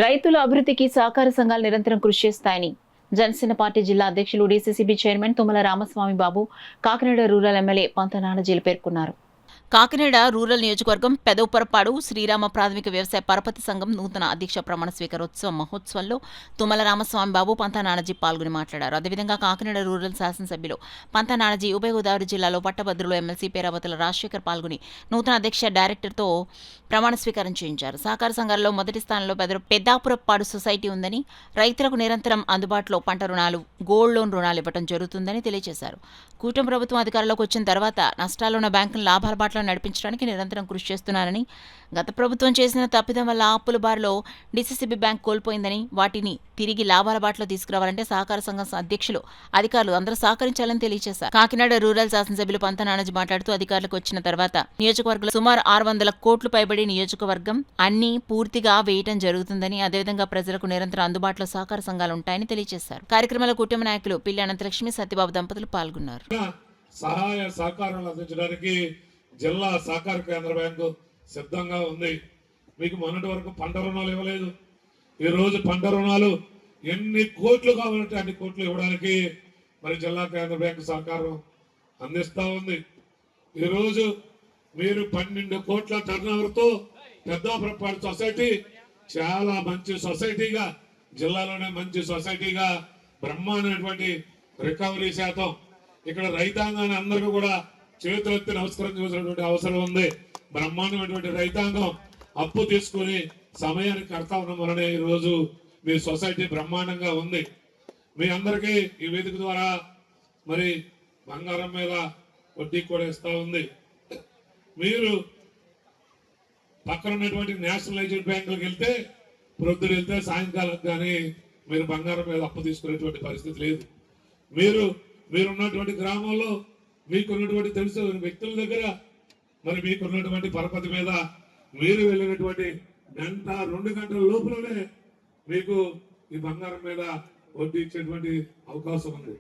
రైతుల అభివృద్ధికి సహకార సంఘాలు నిరంతరం కృషి చేస్తాయని జనసేన పార్టీ జిల్లా అధ్యక్షులు డీసీసీబీ చైర్మన్ తుమ్మల రామస్వామి బాబు కాకినాడ రూరల్ ఎమ్మెల్యే పంత నానాజీలు పేర్కొన్నారు. కాకినాడ రూరల్ నియోజకవర్గం పెదవుపరపాడు శ్రీరామ ప్రాథమిక వ్యవసాయ పరపతి సంఘం నూతన అధ్యక్ష ప్రమాణ స్వీకారోత్సవ మహోత్సవంలో తుమ్మల రామస్వామి బాబు పంత నానాజీ పాల్గొని మాట్లాడారు. అదేవిధంగా కాకినాడ రూరల్ శాసనసభ్యులు పంత నానాజీ ఉభయ గోదావరి జిల్లాలో పట్టభద్రులు ఎమ్మెల్సీ పేరావతుల రాజశేఖర్ పాల్గొని నూతన అధ్యక్ష డైరెక్టర్తో ప్రమాణ స్వీకారం చేయించారు. సహకార సంఘాల్లో మొదటి స్థానంలో పెద్దాపురపాడు సొసైటీ ఉందని, రైతులకు నిరంతరం అందుబాటులో పంట రుణాలు, గోల్డ్ లోన్ రుణాలు ఇవ్వడం జరుగుతుందని తెలియజేశారు. కూటమి ప్రభుత్వం అధికారంలోకి వచ్చిన తర్వాత నష్టాల్లో ఉన్న బ్యాంకులను లాభాల బాటలో నడిపించడానికి నిరంతరం కృషి చేస్తున్నానని, గత ప్రభుత్వం చేసిన తప్పిదం వల్ల అప్పుల బారిలో డీసీసీబీ బ్యాంక్ కోల్పోయిందని, వాటిని తిరిగి లాభాల బాటలో తీసుకురావాలంటే సహకార సంఘం అధ్యక్షులు, అధికారులు అందరూ సహకరించాలని తెలియజేశారు. కాకినాడ రూరల్ శాసనసభ్యులు పంత నానాజీ మాట్లాడుతూ అధికారులకు వచ్చిన తర్వాత నియోజకవర్గంలో సుమారు 600 కోట్లు పైబడి నియోజకవర్గం అన్ని పూర్తిగా వేయటం జరుగుతుందని, అదేవిధంగా ప్రజలకు నిరంతరం అందుబాటులో సహకార సంఘాలు ఉంటాయని తెలియజేశారు. కార్యక్రమంలో కూటమి నాయకులు పిల్లి అనంతలక్ష్మి, సత్యబాబు దంపతులు పాల్గొన్నారు. సహాయ సహకారాలు అందించడానికి జిల్లా సహకార కేంద్ర బ్యాంకు సిద్ధంగా ఉంది. మీకు మొన్నటి వరకు పంట రుణాలు ఇవ్వలేదు. ఈరోజు పంట రుణాలు ఎన్ని కోట్లు కావాలంటే అన్ని కోట్లు ఇవ్వడానికి మరి జిల్లా కేంద్ర బ్యాంకు సహకారం అందిస్తూ ఉంది. ఈరోజు మీరు 12 కోట్ల టర్నోవర్తో పెద్దాపురపాడు సొసైటీ చాలా మంచి సొసైటీగా, జిల్లాలోనే మంచి సొసైటీగా బ్రహ్మాండమైనటువంటి రికవరీ శాతం, ఇక్కడ రైతాంగాన్ని అందరికీ కూడా చేతులెత్తి నమస్కారం చేసినటువంటి అవసరం ఉంది. బ్రహ్మాండమైనటువంటి రైతాంగం అప్పు తీసుకుని సమయానికి కడతా ఉన్న వలనే ఈరోజు మీ సొసైటీ బ్రహ్మాండంగా ఉంది. మీ అందరికీ ఈ వేదిక ద్వారా మరి బంగారం మీద వడ్డీ కూడా ఇస్తా ఉంది. మీరు పక్కన ఉన్నటువంటి నేషనలైజ్డ్ బ్యాంకులకు వెళ్తే ప్రొద్దున వెళ్తే సాయంకాలం కానీ మీరు బంగారం మీద అప్పు తీసుకునేటువంటి పరిస్థితి లేదు. మీరున్నటువంటి గ్రామంలో మీకున్నటువంటి తెలిసిన వ్యక్తుల దగ్గర మరి మీకున్నటువంటి పరపతి మీద మీరు వెళ్ళినటువంటి 1-2 గంటల లోపలనే మీకు ఈ బంగారం మీద వడ్డీ ఇచ్చేటువంటి అవకాశం ఉంది.